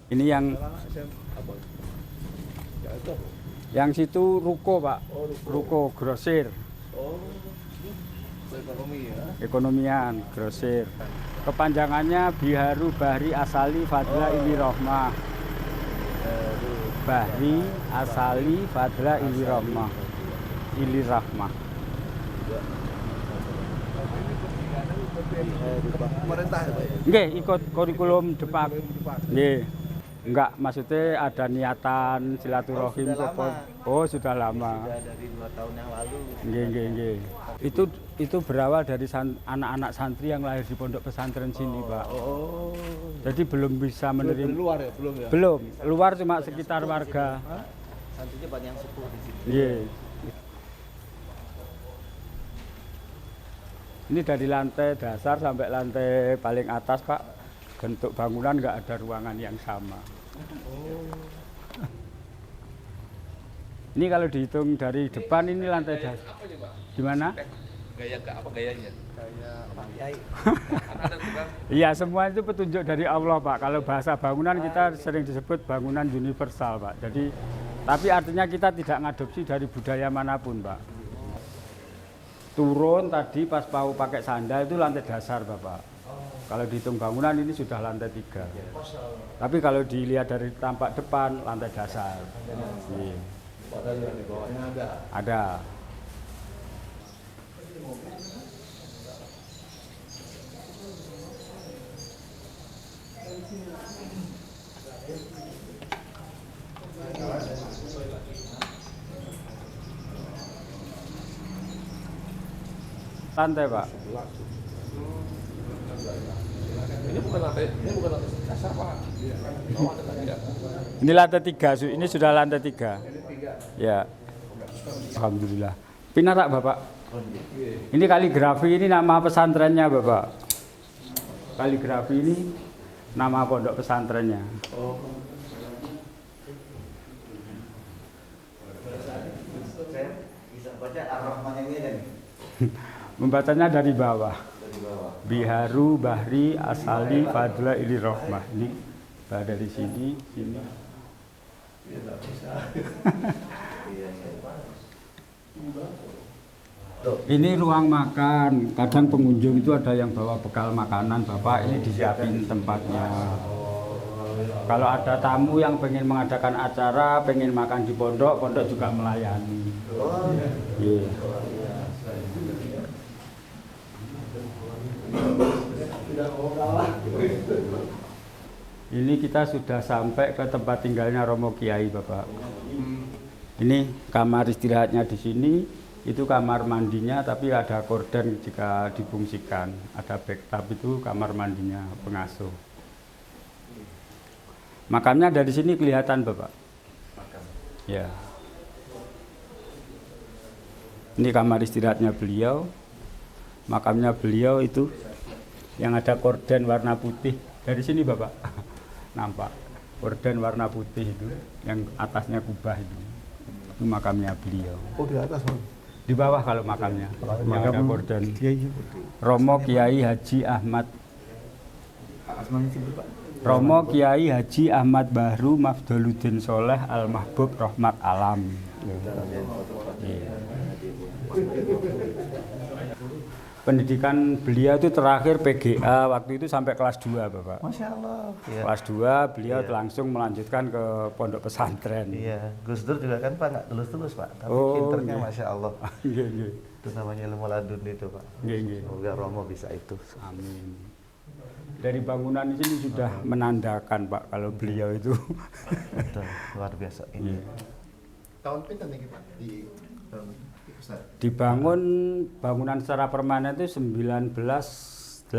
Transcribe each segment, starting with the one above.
Ini yang situ ruko Pak, ruko grosir. Ekonomi ya. Ekonomian grosir. Kepanjangannya Biharu Bahri Asali Fadla Ili Rohmah. Bahri Asali Fadla Ili Rohmah. Ili Rahmah. Pemerintah ya Pak ya? Nggih, ikut kurikulum Depak. Nggih. Enggak, maksudnya ada niatan silaturahim Oh, sudah lama. Sudah dari 2 tahun yang lalu. Nggih. Itu berawal dari anak-anak santri yang lahir di pondok pesantren sini, Pak. Oh. Jadi belum bisa menerima. Dari luar ya, belum ya? Belum, luar cuma sekitar warga. Santrinya banyak yang sepuh di sini. Nggih. Ini dari lantai dasar sampai lantai paling atas, Pak. Bentuk bangunan nggak ada ruangan yang sama. Ini kalau dihitung dari depan ini lantai dasar. Gimana? Gayanya? Gaya Pak Kiai. Iya, semua itu petunjuk dari Allah, Pak. Kalau bahasa bangunan kita sering disebut bangunan universal, Pak. Jadi, tapi artinya kita tidak ngadopsi dari budaya manapun, Pak. Turun tadi pas mau pakai sandal itu lantai dasar, Bapak. Kalau dihitung bangunan ini sudah lantai 3. Tapi kalau dilihat dari tampak depan lantai dasar. Iya. Padahal di bawahnya ada. Ada. Lantai, Pak. Ini bukan lantai dasar Pak. Oh, ada lagi ya. Ini lantai 3, ini sudah lantai 3. Ya. Alhamdulillah. Pinarak, Bapak. Ini kaligrafi ini nama pesantrennya, Bapak. Kaligrafi ini nama pondok pesantrennya. Oh. Saya bisa baca Ar-Rahman yang ini kan? Membacanya dari bawah. Dari bawah. Biharu Bahri Asali Fadla Ili Rohmah. Ini dari sini. Iya, enggak bisa. Iya. Ini ruang makan. Kadang pengunjung itu ada yang bawa bekal makanan, Bapak. Ini disiapin tempatnya. Kalau ada tamu yang pengen mengadakan acara, pengen makan di pondok, pondok juga melayani. Yeah. Ini kita sudah sampai ke tempat tinggalnya Romo Kiai, Bapak. Ini kamar istirahatnya di sini, itu kamar mandinya, tapi ada korden jika difungsikan. Ada bathtub itu kamar mandinya pengasuh. Makamnya dari sini kelihatan, Bapak. Ya. Ini kamar istirahatnya beliau. Makamnya beliau itu yang ada korden warna putih. Dari sini, Bapak. Nampak korden warna putih itu, yang atasnya kubah itu makamnya beliau. Oh, di atas Bang. Di bawah kalau makamnya yang ada korden. Romo Kiai Haji Ahmad. Romo Kiai Haji Ahmad Bahru Mafdoluddin Soleh Al Mahbub Rahmat Alam. Iya. Pendidikan beliau itu terakhir PGA waktu itu sampai kelas 2, Bapak. Masya Allah. Ya. Kelas 2 beliau langsung melanjutkan ke pondok pesantren. Iya, Gus Dur juga kan Pak nggak tulus-tulus Pak, tapi pinternya Masya Allah. Iya. Itu namanya ilmu ladun itu Pak. Iya. Semoga Romo bisa itu. Amin. Dari bangunan di sini sudah menandakan, Pak, kalau beliau itu Betul, luar biasa ini. Iya. Tahun pinten nih Pak di Dibangun bangunan secara permanen itu 1987.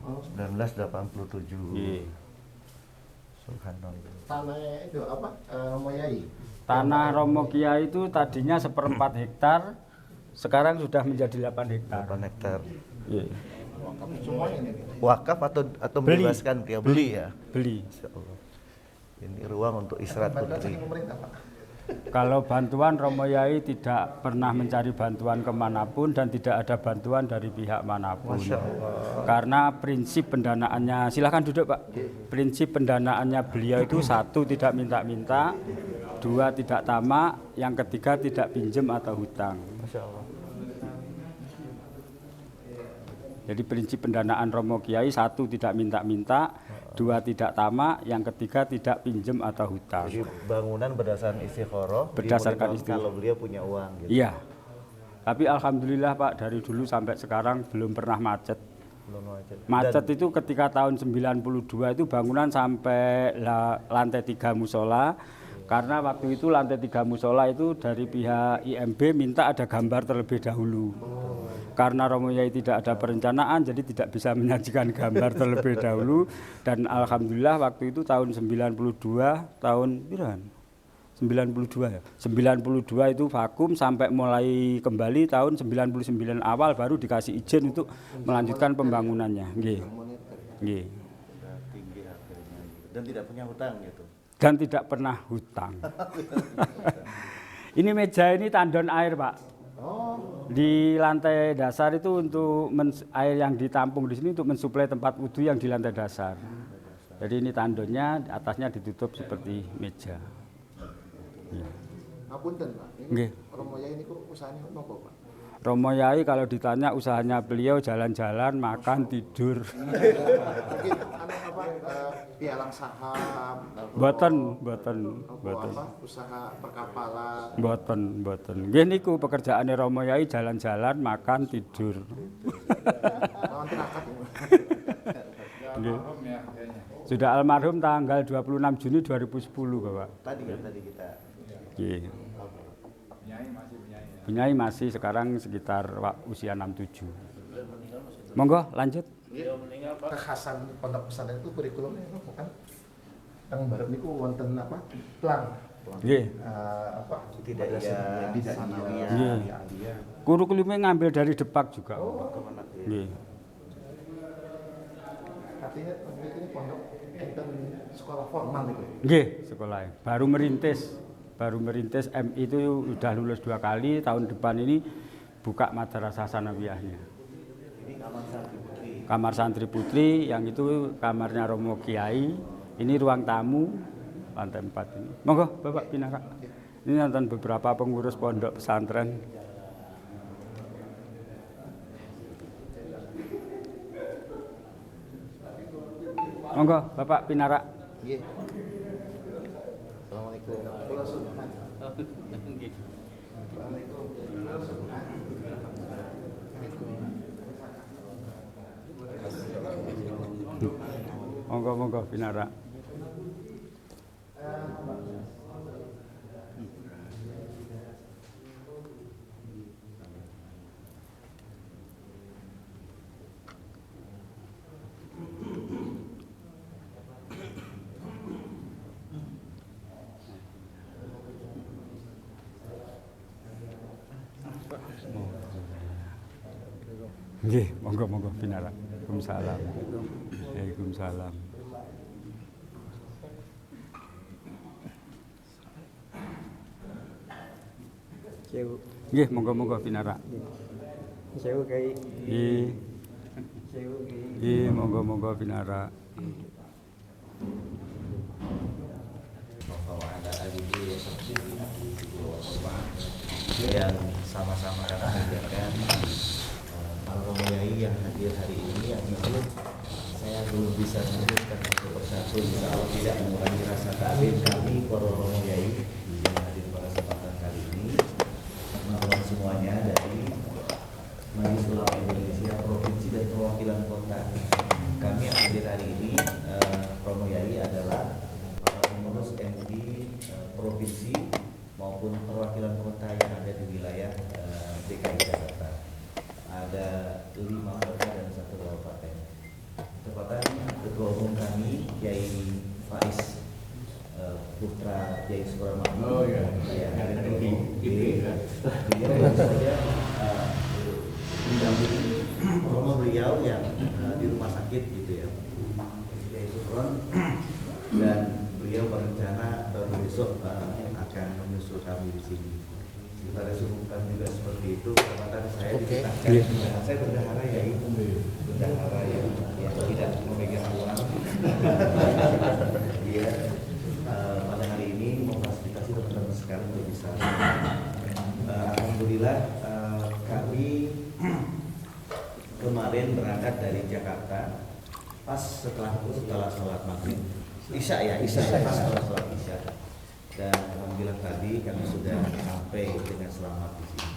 Oh, 1987. Iya. Subhanallah. Tanah itu apa? Romo Yai. Tanah Romo Kiai itu tadinya 1/4 hektar, sekarang sudah menjadi 8 hektar. 8 hektar. Iya. Semuanya nih. Wakaf atau Beli. membebaskan dia beli ya? Beli. Insya Allah. Ini ruang untuk istirahat Padahal putri. pemerintah Pak. Kalau bantuan Romo Yai tidak pernah mencari bantuan kemanapun dan tidak ada bantuan dari pihak manapun. Masya Allah. Karena prinsip pendanaannya, silahkan duduk Pak. Prinsip pendanaannya beliau itu 1 tidak minta-minta, 2 tidak tamak, yang ketiga tidak pinjam atau hutang. Masya Allah. Jadi prinsip pendanaan Romo Kiai 1 tidak minta-minta, 2 tidak tamak, yang ketiga tidak pinjam atau hutang. Jadi bangunan berdasarkan istikharah, Berdasarkan dimulai istikharah. kalau beliau punya uang gitu. Iya. Tapi alhamdulillah Pak, dari dulu sampai sekarang belum pernah macet. Belum macet. Macet Dan itu ketika tahun 92 itu bangunan sampai lantai 3 musola. Karena waktu itu lantai 3 musola itu dari pihak IMB minta ada gambar terlebih dahulu. Karena Romo Yai tidak ada perencanaan, jadi tidak bisa menyajikan gambar terlebih dahulu. Dan alhamdulillah waktu itu tahun 92, tahun berapa? 92 ya. 92 itu vakum sampai mulai kembali tahun 99 awal baru dikasih izin untuk melanjutkan pembangunannya. Nggih. Nggih. sudah tinggi harganya gitu. Dan tidak punya hutang gitu. Dan tidak pernah hutang. Ini meja ini tandon air Pak. Di lantai dasar itu untuk air yang ditampung di sini untuk mensuplai tempat wudhu yang di lantai dasar. Jadi ini tandonnya, atasnya ditutup seperti meja. Ya. Ngapunten Pak, Nggih. ini Romo Yai ini kok usahanya nopo Pak? Romo Yai kalau ditanya usahanya beliau jalan-jalan, makan, tidur. Mungkin pialang saham, Boten. apa, usaha perkapalan. Boten. Nggih niku pekerjaane Romo Yai jalan-jalan, makan, tidur. Lawan tirakat. Nggih. Sudah almarhum tanggal 26 Juni 2010 Bapak. Tadi kan tadi kita Nggih. Punyai masih sekarang sekitar usia 67. Monggo lanjut. Kekhasan pondok pesantren itu kurikulumnya apa kan? Teng barep niku wonten apa? Plang. Nggih. Apa? tidak iya, Tidak sanawiyah, Iya. aliyah. Kurikulumnya ngambil dari Depak juga. Kemenak ya. Nggih. Artinya ini pondok enten sekolah formal itu. Nggih, sekolahnya. Baru merintis MI itu udah lulus 2 kali, tahun depan ini buka madrasah sanawiyahnya. Ini kamar santri putri. Kamar santri putri yang itu kamarnya Romo Kiai. Ini ruang tamu lantai 4 ini. Monggo Bapak Pinara. Ini nonton beberapa pengurus pondok pesantren. Monggo Bapak Pinara. Nggih. Assalamualaikum. Monggo Pinara. Nggih, monggo Pinara. Waalaikumsalam. Waalaikumsalam. Sewu. Nggih, monggo Pinara. Sewu Kiai. Nggih. Sewu Kiai. Nggih, monggo Pinara. Yang sama-sama kami hadirkan para Romo Yai yang hadir hari ini, yang itu saya belum bisa menyebutkan satu persatu, insya Allah tidak mengurangi rasa taklim kami para Romo Yai yang hadir pada kesempatan kali ini. Teman-teman semuanya dari Majelis Ulama Indonesia Provinsi dan Perwakilan Kota, kami yang hadir hari ini Romo Yai adalah para pengurus MUI Provinsi maupun perwakilan kota yang ada di wilayah DKI Jakarta. Ada 5 kota dan 1 kabupaten. Tepatnya Ketua Umum kami Kiai Faiz Putra Kiai Suramadu. Oh iya. Yang ada di beliau baru saja mendampingi romo beliau yang di rumah sakit gitu ya. Kiai Sukron, dan beliau berencana baru besok akan menyusul kami di sini. Kita resumkan juga seperti itu. Kesempatan saya ditetapkan. Saya bendahara ya, bendahara yang tidak memegang uang. Iya. Pada hari ini memfasilitasi teman-teman sekalian untuk bisa. Alhamdulillah kami kemarin berangkat dari Jakarta pas setelah sholat maghrib, Isya pas setelah sholat Isya. Dan alhamdulillah tadi kami sudah sampai dengan selamat di sini.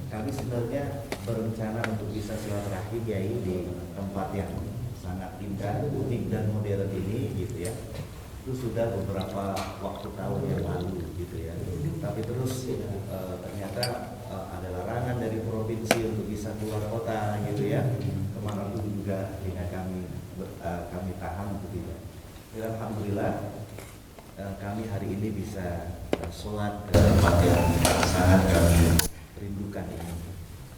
Kami sebenarnya berencana untuk bisa silaturahim Kiai di tempat yang sangat indah, unik dan modern ini, gitu ya. Itu sudah beberapa waktu tahun yang lalu, gitu ya. Tapi terus ternyata ada larangan dari provinsi untuk bisa keluar kota, gitu ya. Kemana pun juga dengan kami tahan untuk tidak. Dan alhamdulillah kami hari ini bisa sholat ke tempat yang sangat kami rindukan ini.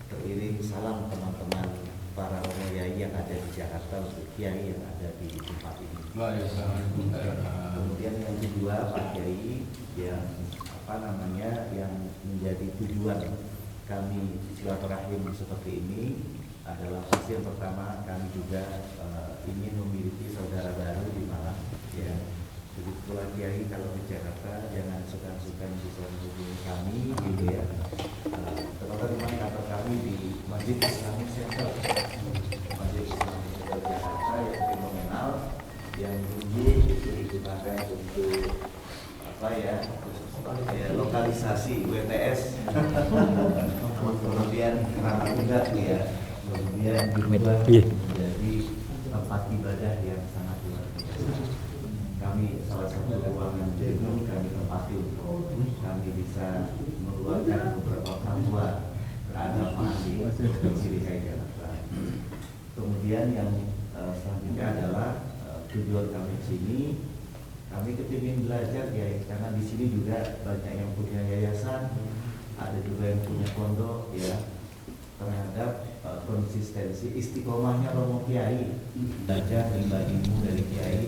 Teriring salam teman-teman para Romoyai yang ada di Jakarta untuk Kiai yang ada di tempat ini. Kemudian yang kedua Pak Kiai yang yang menjadi tujuan kami silaturahim seperti ini adalah pasti yang pertama kami juga ingin memiliki saudara baru di Malang, ya. Jadi pula Kiai kalau di Jakarta jangan suka-suka bisa menghubungi kami, gitu ya. Teman-teman kantor kami di Masjid Islamic Center, Masjid Islamic Center Jakarta yang fenomenal, yang dulu itu digunakan untuk lokalisasi WTS, kemudian ramah juga ya, kemudian juga menjadi tempat ibadah yang sangat luar biasa. Kami salah satu ruangan gedung kami tempati untuk kami bisa mengeluarkan beberapa fatwa keagamaan di Provinsi DKI Jakarta. Kemudian yang selanjutnya adalah tujuan kami di sini. Kami kepingin belajar ya, karena di sini juga banyak yang punya yayasan, ada juga yang punya pondok ya, terhadap konsistensi istiqomahnya Romo Kiai, belajar rimba ilmu dari Kiai,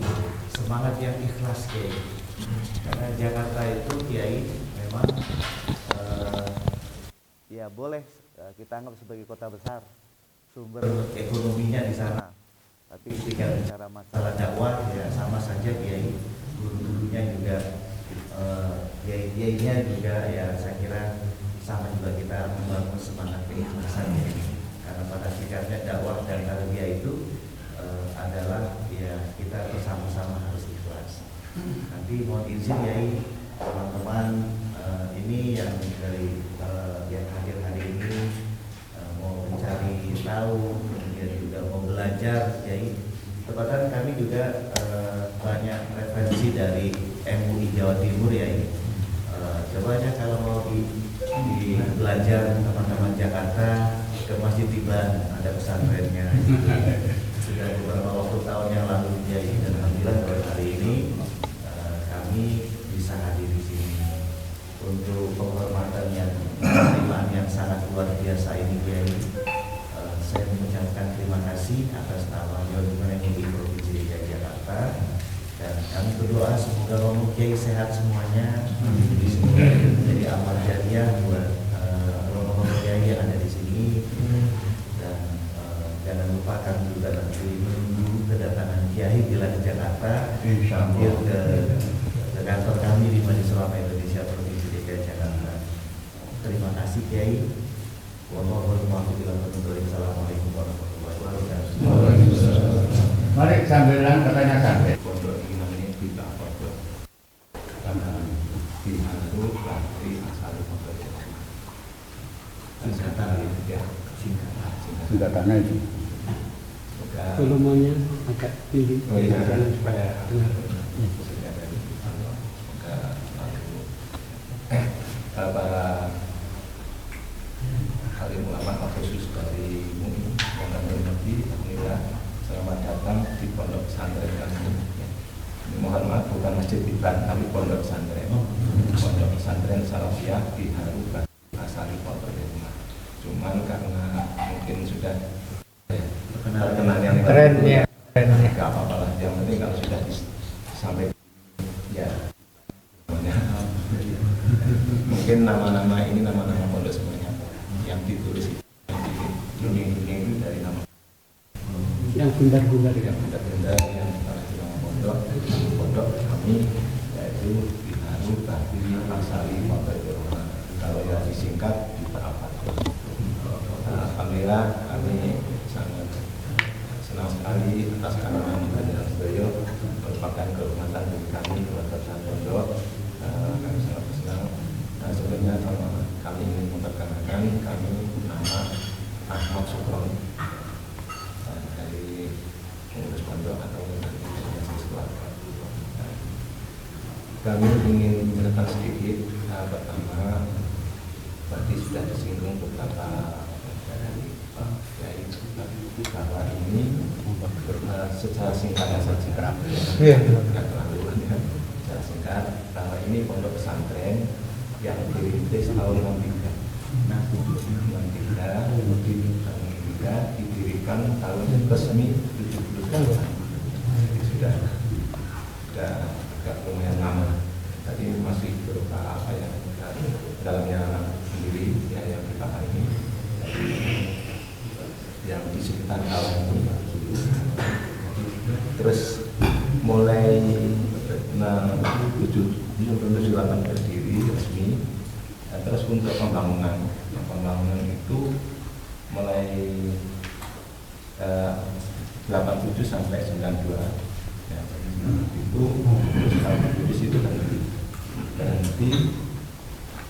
semangat yang ikhlas Kiai. Karena Jakarta itu Kiai memang ya boleh kita anggap sebagai kota besar, sumber ekonominya di sana. Tapi ketika bicara masalah dakwah ya sama saja Kiai, guru-gurunya juga, kiai-kiainya juga ya saya kira sama juga kita membangun semangat keikhlasan ya. Karena pada sikapnya dakwah dan tarbiyah itu adalah ya kita bersama-sama harus ikhlas. Nanti mohon izin Kiai, teman-teman ini yang dari yang hadir hari ini mau mencari tahu, kemudian juga mau belajar Kiai. Tepatan kami juga banyak referensi dari MUI Jawa Timur ya ini. Cobanya kalau mau di belajar teman-teman Jakarta ke Masjid Tiban, ada pesantrennya. Sudah beberapa waktu tahun yang lalu jadi, dan alhamdulillah pada hari ini kami bisa hadir di sini untuk penghormatan yang penerimaan yang sangat luar biasa ini Kiai. Saya mengucapkan terima kasih atas nama Dewan MUI Provinsi DKI Jakarta, dan kami berdoa semoga Romo Kiai sehat semuanya, menjadi amal jariah buat Romo Kiai yang ada di sini. Dan jangan lupa kami juga nanti menunggu kedatangan Kiai bila di Jakarta, mampir ke kantor kami di Majelis Ulama Indonesia Provinsi DKI Jakarta. Terima kasih Kiai. Assalamualaikum warahmatullahi wabarakatuh. Mari sambilan katanya sampai. Pondok ini namanya Bita Pondok. Karena Bina itu berarti asal pondok. Singkatan ya, singkatan. Singkatannya itu. Volumenya agak tinggi. Oh iya, supaya para alim ulama khusus dari MUI Pondok Negeri, alhamdulillah selamat datang di pondok pesantren kami. Mohon maaf bukan masjid Tiban, tapi pondok pesantren. Pondok pesantren Salafiyah di Haru Asari Pondok Rumah. Cuman karena mungkin sudah terkenal yang Trennya. nggak apa-apa lah. Yang penting kalau sudah sampai ya. mungkin nama-nama ini nama-nama pondok semuanya yang ditulis di dinding-dinding itu dari nama Yang bundar-bundar yang benda-benda yang di nama pondok kami, yaitu Binaru Bakti Asali Pondok Irwana. Kalau yang disingkat di apa? Alhamdulillah kami sangat senang sekali atas kehadiran Bapak Sedoyo, merupakan kehormatan bagi kami keluarga pondok. Kami sangat senang. Sebenarnya kami ingin memperkenalkan kami nama Ahmad Sukron dari pengurus pondok atau keluarga. Kami ingin menjelaskan sedikit. Pertama, tadi sudah disinggung beberapa dari Pak Kiai bahwa ini secara singkatnya saja, tidak terlalu banyak. Secara singkat, bahwa ini pondok pesantren yang dirintis tahun 63, didirikan tahun resmi 70 tahun. Jadi sudah agak lumayan lama. Tadi masih berupa apa yang dalamnya sendiri ya, yang kita ini yang di sekitar kawasan ini. Terus mulai 78 berdiri resmi. Terus untuk pembangunan itu mulai 87 sampai 92 ya, itu di situ berhenti,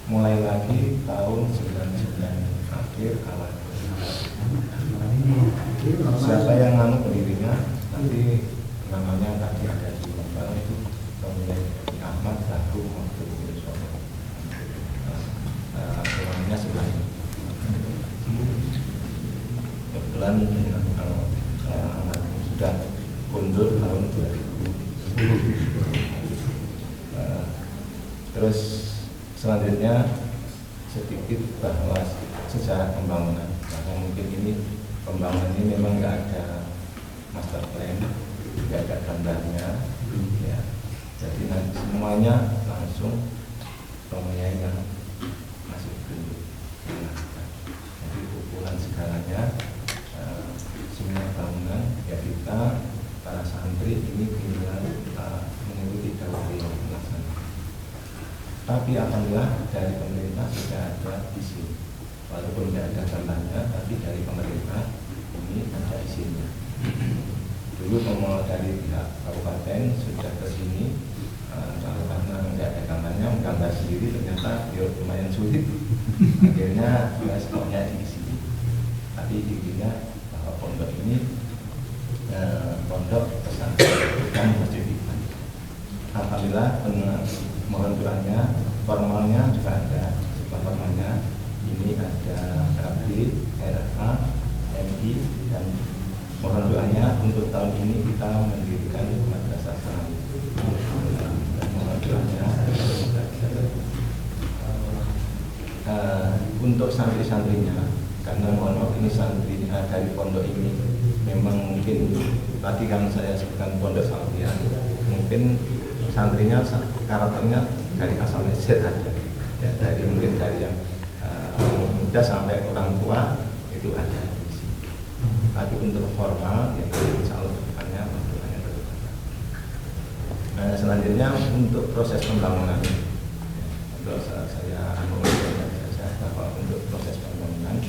mulai lagi tahun 99 akhir awal. Siapa yang nganu pendirinya nanti namanya tadi ada di Lombang itu pemilih Ahmad Zahu Mahfud Yusuf. Namanya sebelah ini. Kebetulan sudah mundur tahun 2000. Terus selanjutnya sedikit bahwa sejarah pembangunan. Karena mungkin ini pembangunan ini memang nggak ada master plan, nggak ada gambarnya, ya. Jadi nanti semuanya langsung pembiayaan yang masih belum. Jadi ukuran segalanya, semua bangunan ya kita para santri ini tinggal mengikuti galeri pelaksanaan. Tapi alhamdulillah dari pemerintah sudah ada izin, walaupun tidak ada gambarnya, tapi dari pemerintah ini ada izinnya. Dulu mau dari pihak kabupaten sudah ke sini, kalau karena tidak ada gambarnya, menggambar sendiri ternyata ya lumayan sulit. Akhirnya stoknya di sini. Tapi intinya bahwa pondok ini pondok pesantren bukan masjid. Alhamdulillah mohon doanya, formalnya juga ada. Formalnya ini ada KB, RA, MI, dan mohon doanya untuk tahun ini kita mendirikan madrasah Sanawi. Mohon doanya. Untuk santri-santrinya, karena mohon maaf ini santri dari pondok ini memang mungkin tadi kan saya sebutkan pondok Salafiyah, mungkin santrinya karakternya dari asal Z aja, ya, dari mungkin dari yang muda sampai orang tua itu ada di sini. Tapi untuk formal yang insya Allah depannya bentukannya berbeda. Selanjutnya untuk proses pembangunan, untuk saya bahwa untuk proses pembangunan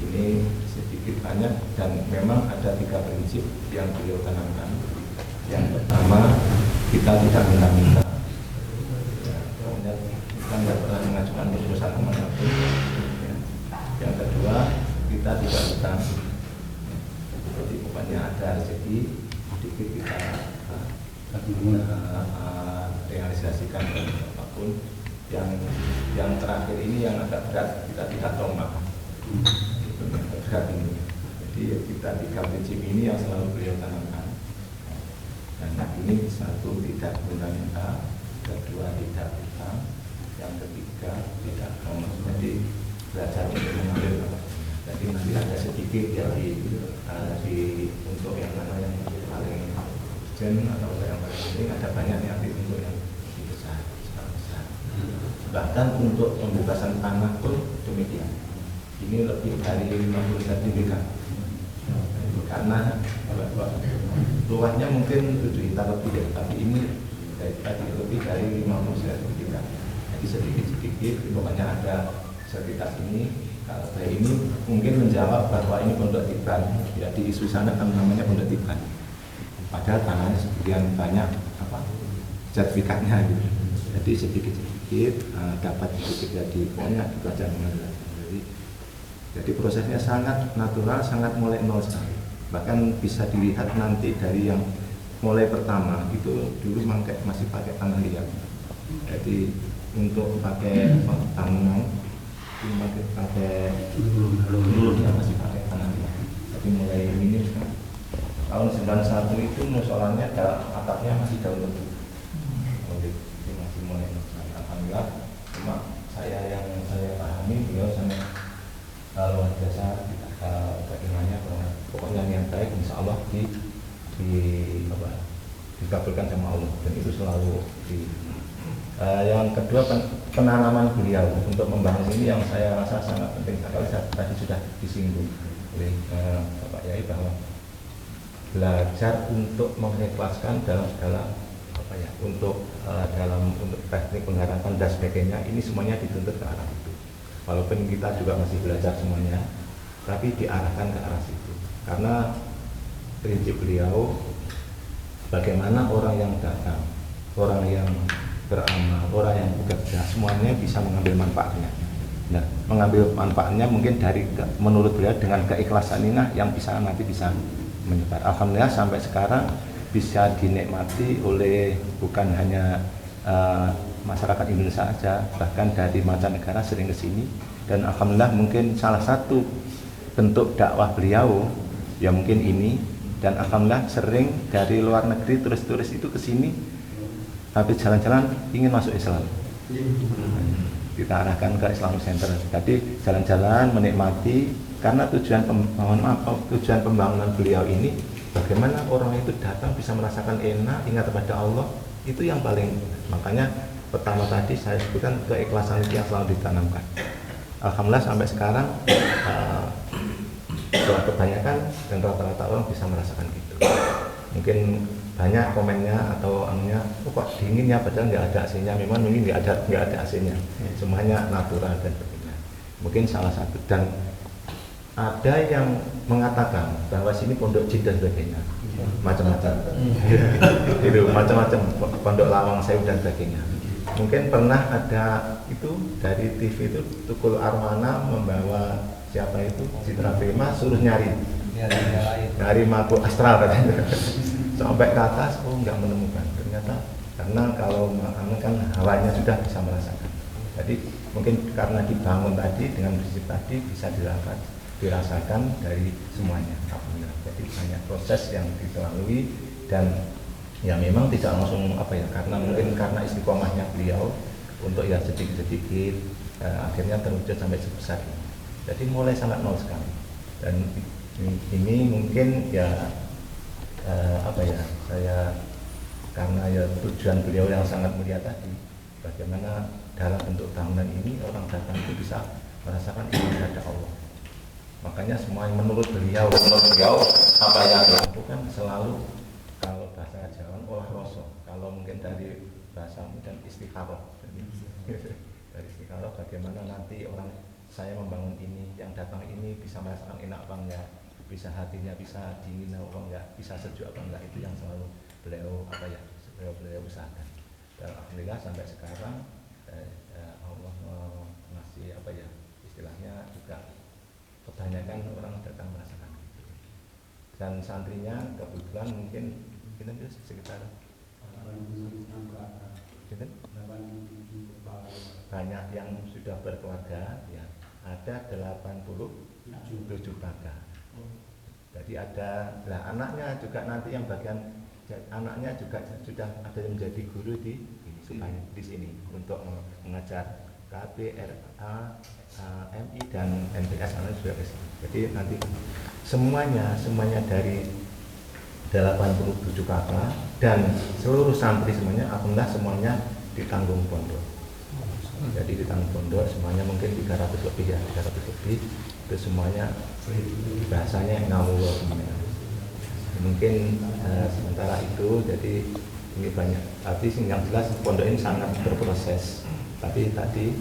ini sedikit banyak dan memang ada 3 prinsip yang beliau tanamkan. Yang pertama, kita tidak minta-minta. Ya, kita tidak pernah mengajukan proposal kemanapun. Ya. Yang kedua, kita tidak utang. Jadi pokoknya ada rezeki sedikit kita realisasikan apapun. Yang terakhir ini yang agak berat, kita tidak tombak. Itu yang berat ini. Jadi kita 3 prinsip ini yang selalu beliau tanamkan. Dan ini satu, tidak minta-minta, kedua tidak utang, yang ketiga tidak tombak. Jadi belajar untuk mengambil. Jadi nanti ada sedikit ya di untuk yang mana yang paling urgent atau yang paling penting, ada banyak yang untuk yang besar. Bahkan untuk pembebasan tanah pun demikian. Ini lebih dari 50 sertifikat. Karena luasnya mungkin 7 hektar lebih ya, tapi ini tadi lebih dari 50 sertifikat. Jadi sedikit-sedikit pokoknya ada sertifikat ini. Kalau ini mungkin menjawab bahwa ini pondok Tiban. Ya di isu sana kan namanya pondok Tiban. Padahal tanahnya sebagian banyak sertifikatnya gitu. Jadi sedikit-sedikit dapat sedikit jadi pokoknya itu aja. Jadi prosesnya sangat natural, sangat mulai nol sekali. Bahkan bisa dilihat nanti dari yang mulai pertama itu dulu masih pakai tanah liat. Jadi untuk pakai bangunan itu pakai dulunya masih pakai tanah liat. Tapi mulai minim kan. Tahun 91 itu musolanya atapnya masih daun lebu. Jadi masih mulai alhamdulillah. Cuma saya pahami beliau sangat luar biasa bagaimana pokoknya yang baik insya Allah dikabulkan sama Allah, dan itu selalu yang kedua penanaman beliau untuk membangun ini yang saya rasa sangat penting sekali. Tadi sudah disinggung oleh Bapak Yai bahwa belajar untuk mengikhlaskan dalam segala untuk teknik pengharapan dan sebagainya, ini semuanya dituntut ke arah itu. Walaupun kita juga masih belajar semuanya, tapi diarahkan ke arah situ. Karena prinsip beliau, bagaimana orang yang datang, orang yang beramal, orang yang bekerja, semuanya bisa mengambil manfaatnya. Nah, mengambil manfaatnya mungkin dari menurut beliau dengan keikhlasan ini yang bisa nanti bisa menyebar. Alhamdulillah sampai sekarang bisa dinikmati oleh bukan hanya masyarakat Indonesia saja, bahkan dari mancanegara sering ke sini. Dan alhamdulillah mungkin salah satu bentuk dakwah beliau ya mungkin ini, dan alhamdulillah sering dari luar negeri turis-turis itu ke sini habis jalan-jalan ingin masuk Islam. Kita arahkan ke Islamic Center. Jadi jalan-jalan menikmati, karena tujuan pembangunan beliau ini bagaimana orang itu datang bisa merasakan enak, ingat kepada Allah, itu yang paling. Makanya pertama tadi saya sebutkan keikhlasan itu yang selalu ditanamkan. Alhamdulillah sampai sekarang kebanyakan dan rata-rata orang bisa merasakan itu. Mungkin banyak komennya atau anunya, kok dingin ya, padahal nggak ada AC-nya. Memang mungkin nggak ada AC-nya, semuanya natural dan sebagainya. Mungkin salah satu. Dan ada yang mengatakan bahwa sini pondok jin dan sebagainya, macam-macam. Itu macam-macam, pondok Lawang Sewu dan sebagainya. Mungkin pernah ada itu dari TV itu, Tukul Arwana membawa siapa itu Citra Prima suruh nyari mabuk astral katanya. Sampai ke atas, nggak menemukan. Ternyata karena kalau makanan kan hawanya sudah bisa merasakan. Jadi mungkin karena dibangun tadi dengan prinsip tadi bisa dirasakan dari semuanya. Alhamdulillah. Jadi banyak proses yang dilalui dan ya memang tidak langsung karena mungkin karena istiqomahnya beliau untuk ya sedikit-sedikit akhirnya terwujud sampai sebesar ini. Jadi mulai sangat nol sekali. Dan ini mungkin ya saya karena ya tujuan beliau yang sangat mulia tadi, bagaimana dalam bentuk bangunan ini orang datang itu bisa merasakan iman kepada Allah. Makanya semua yang menurut beliau apa yang dilakukan selalu, kalau bahasa Jawa olah rasa, kalau mungkin dari bahasa dan istikharah. Dari istikharah bagaimana nanti orang saya membangun ini, yang datang ini bisa merasakan enak apa enggak, bisa hatinya bisa dingin apa enggak, bisa sejuk apa enggak, itu yang selalu beliau usahakan. Dan alhamdulillah sampai sekarang Allah masih istilahnya juga kebanyakan orang datang merasakan itu. Dan santrinya kebetulan mungkin sekitar banyak yang sudah berkeluarga ya, ada 87 kakak. Jadi ada anaknya juga nanti yang bagian anaknya juga sudah ada yang menjadi guru di sini untuk mengajar KB, RA, MI dan MTS juga. Jadi nanti semuanya dari 87 kakak dan seluruh santri semuanya, alhamdulillah semuanya ditanggung pondok. Jadi di tangan pondok semuanya mungkin 300 lebih ya, 300 lebih itu semuanya bahasanya ngawur semuanya. Mungkin sementara itu jadi ini banyak, tapi yang jelas pondok ini sangat berproses. Tapi tadi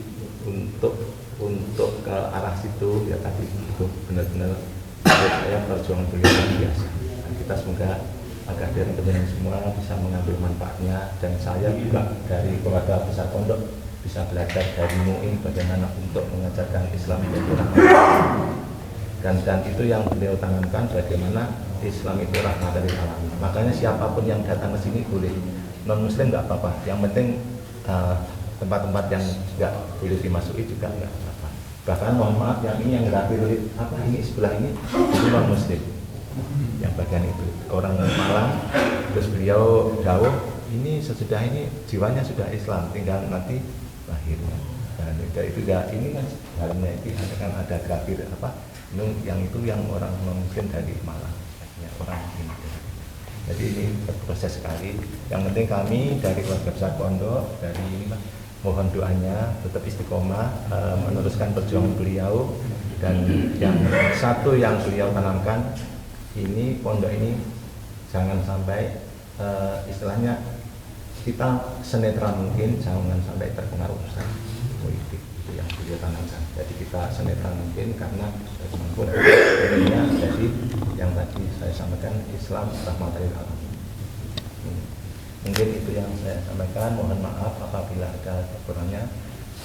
untuk ke arah situ ya tadi itu benar-benar menurut saya perjuangan beliau yang biasa. Dan kita semoga agar dari teman semua bisa mengambil manfaatnya, dan saya juga dari keluarga besar pondok bisa belajar dari MUI bagaimana untuk mengajarkan Islam itu rahmat. Dan itu yang beliau tanamkan, bagaimana Islam itu rahmat dari alamin. Makanya siapapun yang datang ke sini boleh, non muslim nggak apa-apa, yang penting tempat-tempat yang nggak boleh dimasuki juga nggak apa-apa. Bahkan mohon maaf yang ini yang nggak boleh ini sebelah ini itu non muslim yang bagian itu orang Malang, terus beliau jauh ini sesudah ini jiwanya sudah Islam, tinggal nanti lahirnya. Dan itu ya ini kan dalamnya itu ada grafir apa yang itu yang orang non muslim dari Malang ya, orang ini. Jadi ini berproses sekali. Yang penting kami dari keluarga besar pondok dari ini mohon doanya tetap istiqomah meneruskan perjuangan beliau. Dan yang satu yang beliau tanamkan ini pondok ini jangan sampai istilahnya kita senetral mungkin, jangan sampai terpengaruh urusan politik, itu yang beliau tanamkan. Jadi kita senetral mungkin karena bagaimanapun intinya jadi yang tadi saya sampaikan Islam rahmatil alamin. Mungkin itu yang saya sampaikan. Mohon maaf apabila ada kekurangannya.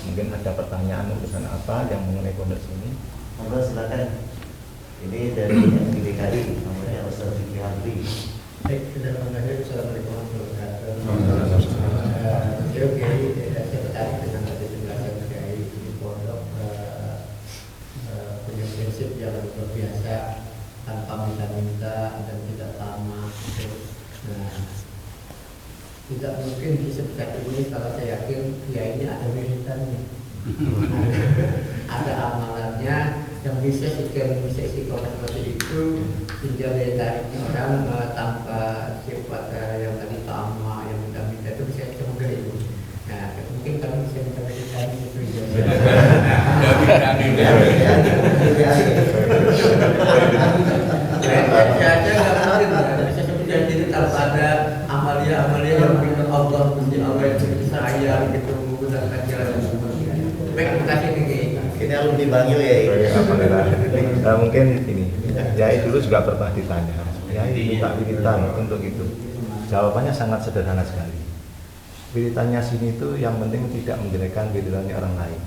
Mungkin ada pertanyaan urusan apa yang mengenai pondok sini. Monggo silakan. Ini dari yang DKI, namanya Ustaz Fikri Hamdi. Baik, Assalamualaikum warahmatullahi wabarakatuh. Saya tertarik dengan penjelasan Kiai di pondok punya prinsip yang luar biasa, tanpa minta-minta dan tidak tamak. Nah, tidak mungkin disebutkan ini kalau saya yakin Kiai ini ada wiridannya, ada amalannya yang bisa istiqomah seperti itu, menjadi tarik orang tanpa sifat yang tadi tamak, yang minta-minta itu bisa semoga itu. Nah, mungkin kami bisa minta-minta itu ya. Saja nggak mungkin bisa seperti itu tanpa ada amalia-amalia yang bikin Allah puji Allah itu sayang gitu menggunakan jalan seperti itu. Baik, terima kasih nih. Ini alumni Bangil ya. Mungkin ini Yai dulu juga pernah ditanya, Yai minta wiritan untuk itu. Jawabannya sangat sederhana sekali. Wiritannya sini itu yang penting tidak menjelekkan wiritannya orang lain.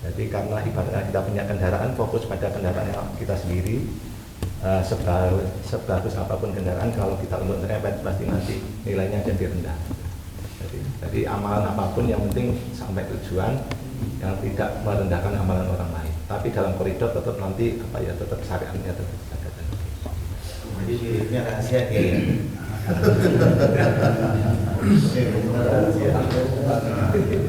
Jadi karena ibaratnya kita punya kendaraan, fokus pada kendaraan kita sendiri. Sebagus apapun kendaraan, kalau kita untuk merepet pasti nanti nilainya jadi rendah. Jadi amalan apapun yang penting sampai tujuan, yang tidak merendahkan amalan orang lain. Tapi dalam koridor tetap nanti apa ya, tetap syariatnya tetap dijaga. Jadi ini rahasia ya.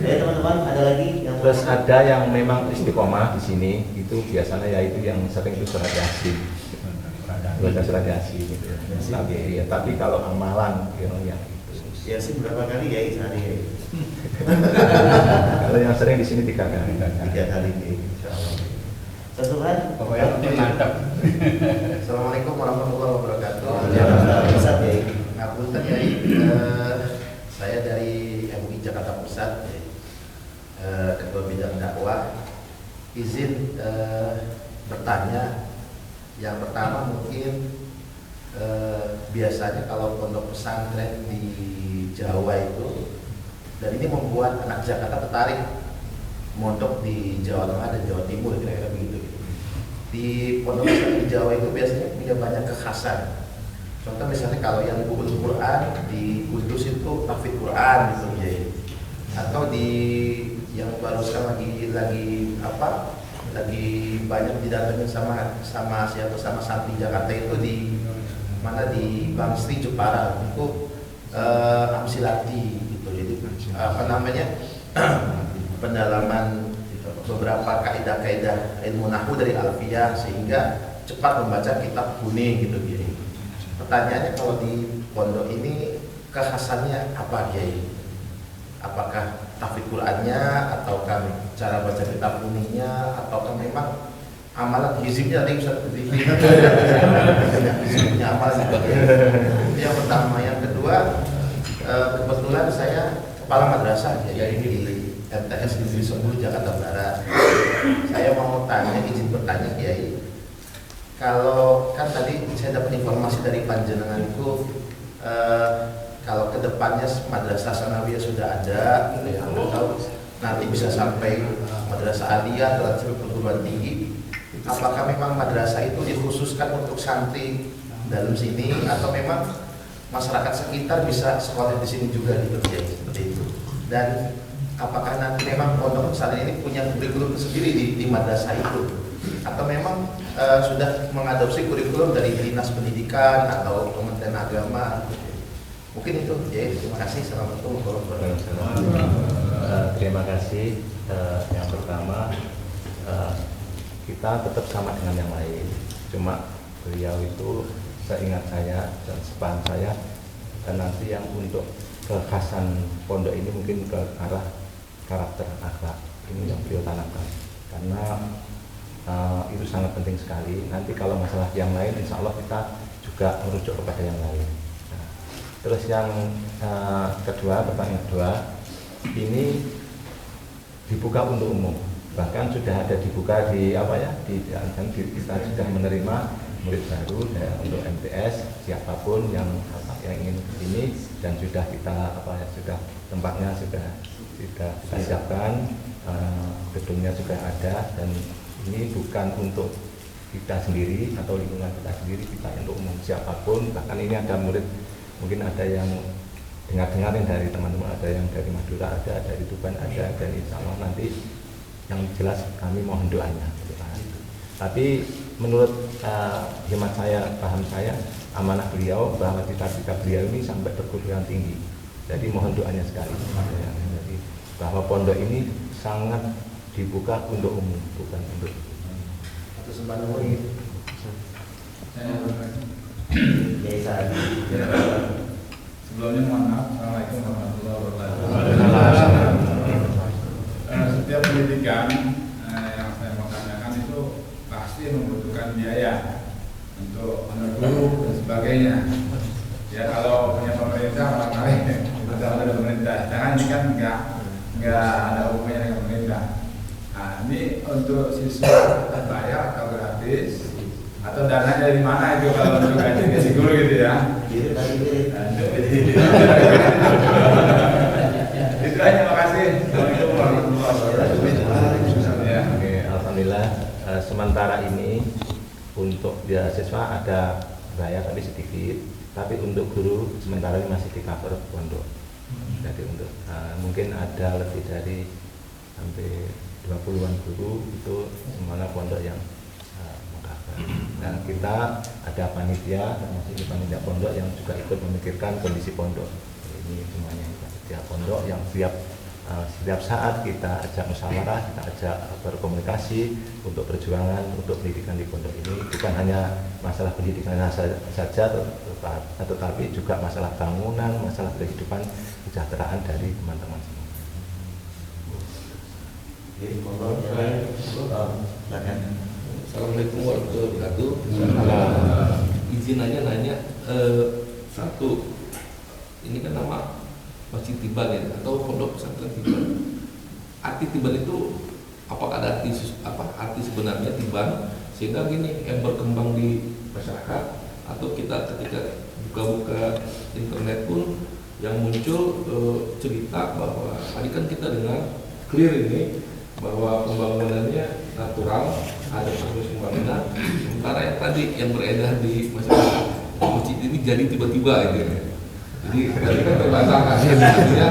Teman-teman ada lagi yang terus ada yang memang istiqomah di sini itu biasanya yaitu yang sering itu surat yasin, baca surat yasin gitu ya. Tapi kalau amalan yang itu yasin berapa kali ya sehari ya? Kalau yang sering di sini 3 kali. 3 kali ya, insyaallah. Sesuai Pokoknya mantap. Assalamualaikum warahmatullahi wabarakatuh. Ustaz ya. Ngapunten ya, saya dari MUI Jakarta Pusat, Ketua Bidang Dakwah. Izin bertanya. Yang pertama mungkin biasanya kalau pondok pesantren di Jawa itu, dan ini membuat anak Jakarta tertarik mondok di Jawa Tengah dan Jawa Timur, kira-kira begitu. Di pondok pesantren di Jawa itu biasanya punya banyak kekhasan. Contoh misalnya kalau yang buku Quran di Kudus itu tahfidz Quran gitu ya. Atau di yang baru sekarang lagi banyak didatangin sama santri Jakarta itu di mana di Bang Sri Jepara itu Amsilati gitu. Jadi pendalaman beberapa kaidah-kaidah ilmu nahwu dari Alfiyah sehingga cepat membaca kitab kuning gitu Kiai. Pertanyaannya kalau di pondok ini kekhasannya apa Kiai? apakah tahfidz Qur'annya, ataukah cara baca kitab kuningnya, ataukah memang amalan hizibnya tadi Ustaz hizibnya amalan sebagainya. Itu yang pertama. Yang kedua, kebetulan saya kepala madrasah ya di MTS Negeri 10 Jakarta Barat. Saya mau izin bertanya Kiai, kalau kan tadi saya dapat informasi dari panjenengan itu kalau kedepannya madrasah sanawiyah sudah ada, gitu ya, atau nanti bisa sampai madrasah aliyah atau perguruan tinggi, apakah memang madrasah itu dikhususkan untuk santri dalam sini atau memang masyarakat sekitar bisa sekolah di sini juga gitu ya, seperti itu? Dan apakah nanti memang pondok pesantren ini punya kurikulum sendiri di madrasah itu, atau memang sudah mengadopsi kurikulum dari dinas pendidikan atau Kementerian Agama? Mungkin itu ya. Terima kasih. Assalamualaikum warahmatullahi wabarakatuh. Terima kasih. Yang pertama, kita tetap sama dengan yang lain. Cuma beliau itu seingat saya dan sepaham saya, dan nanti yang untuk kekhasan pondok ini mungkin ke arah karakter akhlak ini yang beliau tanamkan, karena itu sangat penting sekali. Nanti kalau masalah yang lain, insya Allah kita juga merujuk kepada yang lain. Nah, terus yang kedua, pertanyaan kedua, ini dibuka untuk umum, bahkan sudah ada dibuka di kita sudah menerima murid baru untuk MTS, siapapun yang ingin kesini, dan sudah kita sudah tempatnya sudah kita siapkan, gedungnya juga ada, dan ini bukan untuk kita sendiri atau lingkungan kita sendiri, kita untuk umum siapapun. Bahkan ini ada murid, mungkin ada yang dengar-dengarin dari teman-teman, ada yang dari Madura, ada dari Tuban, ada, dan insya Allah nanti yang jelas kami mohon doanya. Tapi menurut hemat saya, paham saya, amanah beliau bahwa cita-cita beliau ini sampai perguruan tinggi. Jadi mohon doanya sekali. Jadi bahwa pondok ini sangat dibuka untuk umum, bukan untuk Atau sembah umum. Sebelumnya mohon maaf. Assalamualaikum warahmatullahi wabarakatuh. Setiap pendidikan yang saya mau tanyakan itu pasti membutuhkan biaya untuk guru dan sebagainya. Ya kalau punya pemerintah barangkali kita ada pemerintah. Jangan ini kan nggak ada hubungannya dengan pemerintah. Nah, ini untuk siswa bayar atau gratis atau dana dari mana itu kalau untuk gaji guru gitu ya? Itu aja, makasih. Assalamualaikum warahmatullahi wabarakatuh. Ya, oke, alhamdulillah. Sementara ini untuk beasiswa ada bayar tapi sedikit, tapi untuk guru sementara ini masih di cover pondok. Jadi untuk mungkin ada lebih dari sampai 20-an guru itu semuanya pondok yang mengcover. Nah, kita ada panitia, termasuk di panitia pondok yang juga ikut memikirkan kondisi pondok. Ini semuanya panitia pondok yang setiap saat kita ajak musyawarah, kita ajak berkomunikasi untuk perjuangan untuk pendidikan di pondok ini. Bukan hanya masalah pendidikan saja, tetapi juga masalah bangunan, masalah kehidupan kesejahteraan dari teman-teman semua. Assalamualaikum warahmatullahi wabarakatuh. Izin aja nanya, satu, ini kan nama Masjid Tiban ya, atau Pondok Pesantren Tiban. Arti Tiban itu apakah ada arti sebenarnya Tiban sehingga gini yang berkembang di masyarakat, atau kita ketika buka-buka internet pun yang muncul cerita bahwa tadi kan kita dengar clear ini bahwa pembangunannya natural, ada proses pembangunan, sementara yang tadi yang beredar di masyarakat masjid ini jadi tiba-tiba gitu. Jadi tadi kan terbantahkan, artinya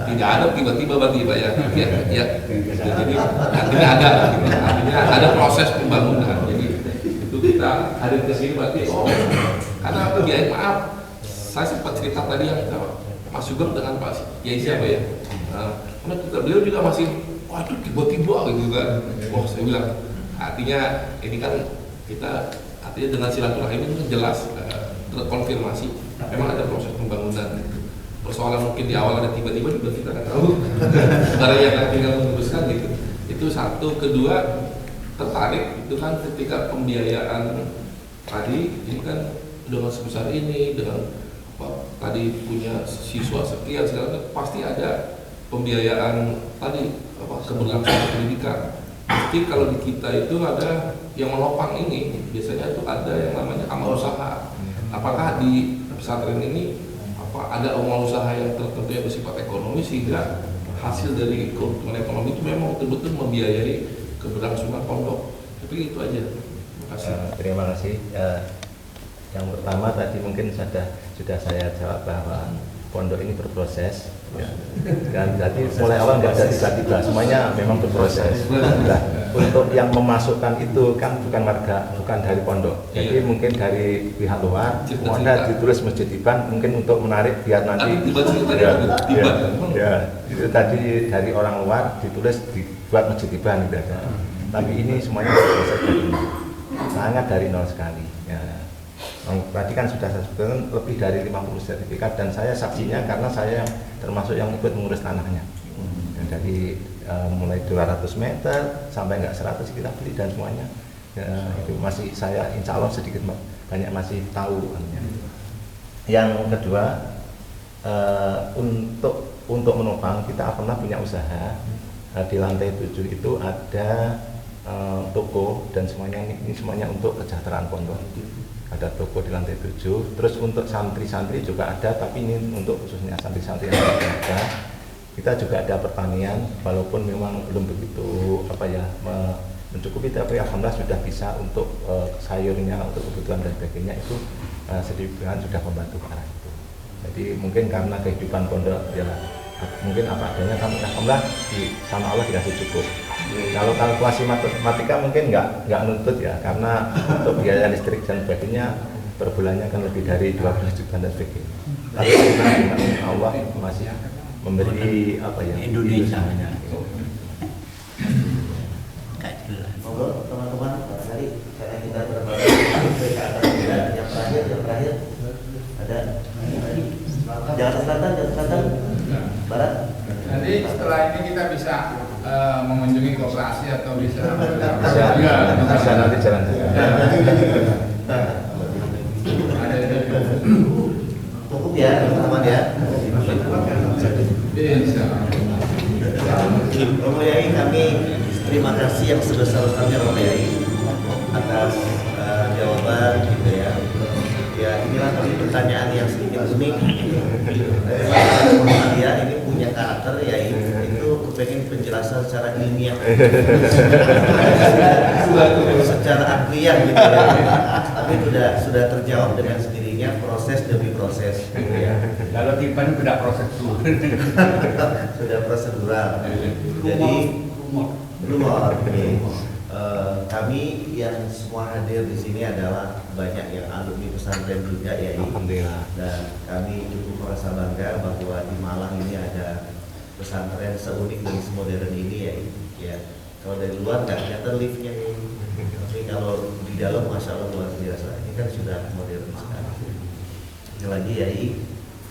tidak ada tiba-tiba bagi ya. Jadi artinya ada proses pembangunan. Jadi itu kita hadir ke sini berarti karena Kiai maaf, saya sempat cerita tadi yang Mas Sugeng dengan Pak Kiai siapa ya? Karena beliau juga masih waduh tiba-tiba gitu kan. Wah, saya bilang artinya ini kan kita artinya dengan silaturahim itu jelas terkonfirmasi memang ada proses pembangunan gitu. persoalan mungkin di awal ada tiba-tiba juga kita nggak tahu barang yang akan tinggal meneruskan gitu. Itu satu. Kedua, tertarik itu kan ketika pembiayaan tadi ini kan dengan sebesar ini, dengan tadi punya siswa sekian segala, pasti ada pembiayaan tadi keberlangsungan pendidikan. Pasti kalau di kita itu ada yang menopang ini, biasanya itu ada yang namanya amal usaha. Apakah di pesantren ini ada amal usaha yang tertentu yang bersifat ekonomi sehingga hasil dari keuntungan ekonomi itu memang betul-betul membiayai keberlangsungan pondok? Tapi itu aja. Terima kasih. Terima kasih. Yang pertama tadi mungkin sudah saya jawab bahwa pondok ini berproses, ya. Dan tadi mulai awal nggak ada tiba-tiba, semuanya memang berproses. Nah, untuk yang memasukkan itu kan bukan warga, bukan dari pondok. Jadi mungkin dari pihak luar, ada ditulis Masjid Iban mungkin untuk menarik biar nanti. Itu tadi dari orang luar ditulis dibuat Masjid Iban gitu ada. Tapi ini semuanya berproses dari nol, sangat dari nol sekali. Ya. Tadi kan sudah saya sebutkan lebih dari 50 sertifikat dan saya saksinya karena saya termasuk yang ikut mengurus tanahnya. Dari mulai 200 meter sampai enggak 100 kita beli dan semuanya itu masih saya insya Allah sedikit banyak masih tahu. Yang kedua, untuk menopang kita pernah punya usaha di lantai 7 itu ada toko dan semuanya ini semuanya untuk kesejahteraan pondok. Ada toko di lantai 7, terus untuk santri-santri juga ada, tapi ini untuk khususnya santri-santri yang ada. Kita juga ada pertanian, walaupun memang belum begitu mencukupi, tapi alhamdulillah sudah bisa untuk sayurnya, untuk kebutuhan dan sebagainya itu sedikit sudah membantu ke arah itu. Jadi mungkin karena kehidupan pondok ya mungkin apa adanya, kami alhamdulillah sama Allah dikasih cukup. Kalau kalkulasi matematika mungkin nggak nuntut ya, karena untuk biaya listrik dan sebagainya per bulannya kan lebih dari 12 juta dan sebagainya. Tapi dengan Allah masih memberi Indonesia. Monggo teman-teman, barangkali karena kita berbagi yang terakhir ada Jakarta Selatan, Barat. Nanti setelah ini kita bisa mengunjungi koperasi atau bisa nanti jalan. Cukup ya, teman-teman ya. Romo Yai, kami terima kasih yang sebesar-besarnya Romo Yai atas jawaban gitu ya. Ya inilah tadi pertanyaan yang sedikit unik. Ya ini punya karakter ya itu pengen penjelasan secara ilmiah, secara akliah gitu ya. Tapi sudah terjawab dengan sendirinya, proses demi proses. Gitu ya. Kalau Tiban sudah proses dulu. Sudah prosedural. Jadi rumor. Kami yang semua hadir di sini adalah banyak yang alumni pesantren juga ya. Alhamdulillah. Dan kami cukup merasa bangga bahwa di Malang ini ada pesantren seunik dan semodern ini ya. Ya, kalau dari luar nggak kelihatan liftnya ya. Tapi kalau di dalam masya Allah luar biasa. Ini kan sudah modern sekali. Sekali lagi ya,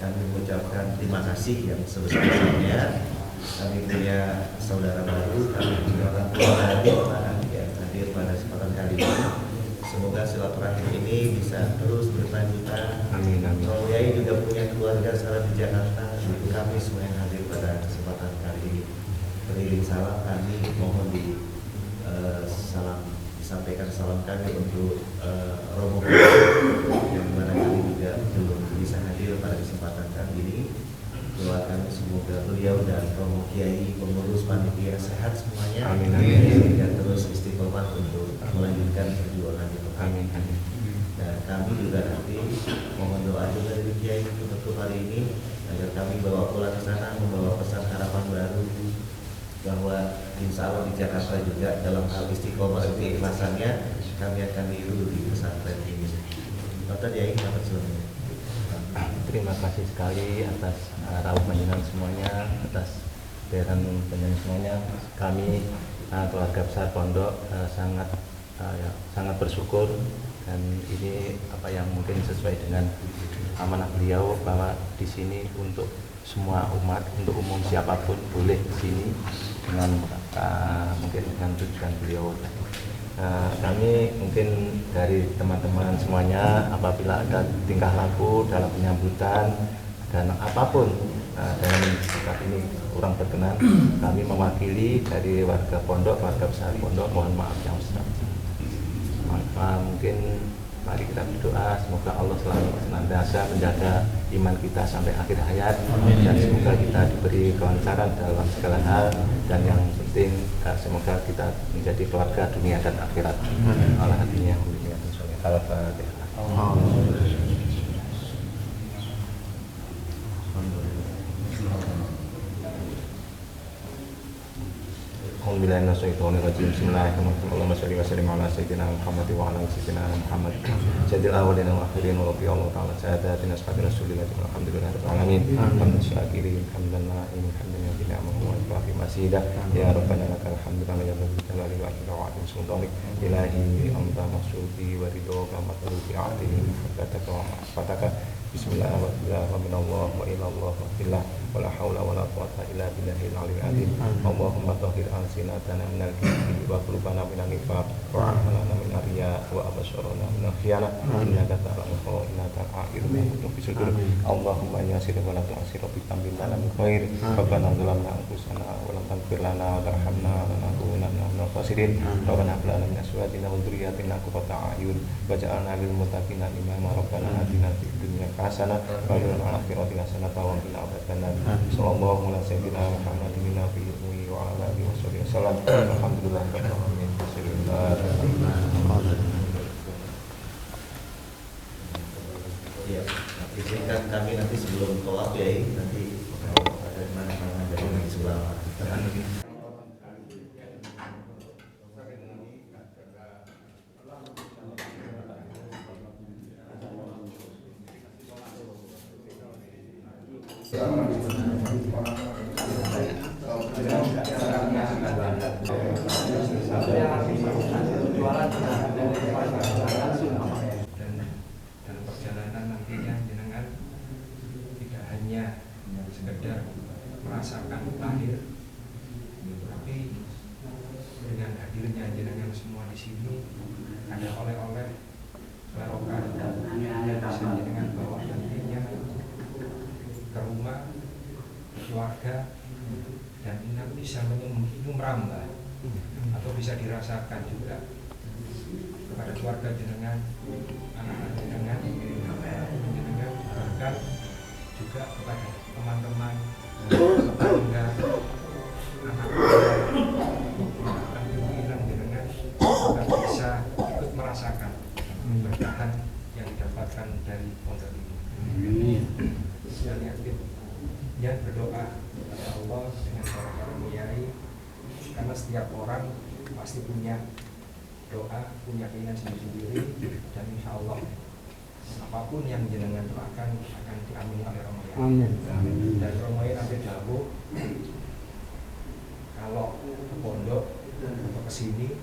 kami mengucapkan terima kasih yang sebesar-besarnya. Kami punya saudara baru, kami punya orang tua yang hadir pada kesempatan kali ini. Semoga silaturahim ini bisa terus berkelanjutan. Amin, amin. Romo Yai juga punya keluarga sekarang di Jakarta. Kami semua yang hadir pada kesempatan kali ini beriring salam kami, mohon disampaikan salam kami untuk Romo yang barangkali juga belum bisa hadir pada kesempatan kali ini. Doakan semoga beliau dan Romo Kiai pengurus panitia sehat semuanya. Amin, amin. Dan terus istiqomah untuk melanjutkan perjuangan itu. Amin, amin. Dan kami juga nanti mohon doa juga dari Kiai untuk hari ini agar kami bawa pulang ke sana membawa pesan harapan baru bahwa insya Allah di Jakarta juga dalam hal istiqomah dan keikhlasannya kami akan niru di pesantren ini. Bapak Kiai, selamat sore. Terima kasih sekali atas rawuh panjenengan semuanya, atas dewan panjenengan semuanya. Kami keluarga besar pondok sangat bersyukur dan ini apa yang mungkin sesuai dengan amanah beliau bahwa di sini untuk semua umat, untuk umum siapapun boleh di sini dengan mungkin dengan tujuan beliau. Kami mungkin dari teman-teman semuanya apabila ada tingkah laku dalam penyambutan dan apapun dalam sikap ini kurang berkenan, kami mewakili dari warga pondok, warga besar pondok, mohon maaf yang besar. Mungkin mari kita berdoa semoga Allah selalu senantiasa menjaga iman kita sampai akhir hayat, dan semoga kita diberi kelancaran dalam segala hal, dan yang penting semoga kita menjadi keluarga dunia dan akhirat. Allah hatinya yang memiliki Al-Fatihah. Bismillahirrahmanirrahim. Allahumma shalli wa sallim ala sayyidina Muhammad wa ala sayyidina Muhammad sayyidil awwalin wal akhirin wa rabbi Allah ta'ala sa'adatina ashabi rasulillah alhamdulillahi rabbil alamin hamdan syakirin hamdan na'imin hamdan yang bina'amahu wa ibahi masjidah ya rabbana lakal hamdu ya rabbil jalali wa ikram sultanik ilahi anta maksudi wa ridhoka matlubi a'dini fataka wa fataka bismillahirrahmanirrahim wa ilallah wa billah wa la hawla wa la quwata illa billahil aliyyil azim. Allahumma tahhir alsinatana minal kibri wa qulubana minan nifaq wa a'malana min riya wa absarana min khiyana innaka ta'lamu wa innaka a'lamu ma fi sudur. Allahumma yassir wa la tu'assir bi tambil lana min khair rabbana zalamna anfusana wa lam taghfir lana wa tarhamna lanakunanna minal khasirin rabbana hab lana min azwajina wa dhurriyyatina qurrata a'yun waj'alna lil muttaqina imama rabbana atina fid dunya hasanah wa fil akhirati hasanah wa qina adzabannar. Sallallahu alaihi sayyidina Muhammadin nabiyyi wa ala alihi wasallam. Alhamdulillahirabbil alamin. Ya, izinkan kami nanti sebelum tolak ya, nanti ada mana-mana dari sebelah kanan. Dan perjalanan nantinya jenengan tidak hanya sekedar merasakan lahir, tapi dengan hadirnya jenengan semua di sini ada oleh-oleh barokah yang bisa jenengan bawa nantinya ke rumah keluarga, dan ini bisa merambah atau bisa dirasakan juga kepada keluarga jenengan, anak-anak jenengan, bahkan juga kepada teman-teman, tetangga, anak-anak pimpinan jenengan juga bisa ikut merasakan bertahan yang didapatkan dari pondok ini. Dan yakin berdoa kepada Allah dengan para kiai, karena setiap orang pasti punya doa, punya keinginan sendiri-sendiri, dan insya Allah apapun yang jenengan doakan akan diamini oleh Romoyan. Dan Romoyan nanti dahulu kalau ke pondok atau ke sini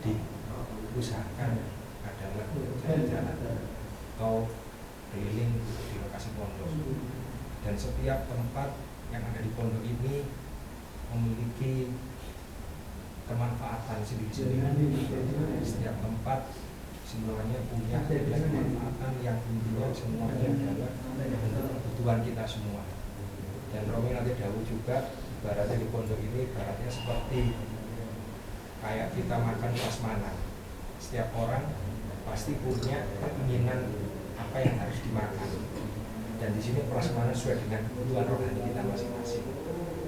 diusahakan adalah jalan-jalan atau keliling di lokasi pondok. Dan setiap tempat yang ada di pondok ini memiliki kemanfaatan sendiri-sendiri. Setiap tempat semuanya punya kemanfaatan yang intinya semuanya adalah untuk kebutuhan kita semua. Dan Romi nanti dahulu juga ibaratnya di pondok ini ibaratnya seperti kayak kita makan prasmanan. Setiap orang pasti punya keinginan apa yang harus dimakan. Dan di sini prasmanan sesuai dengan kebutuhan rohani kita masing-masing.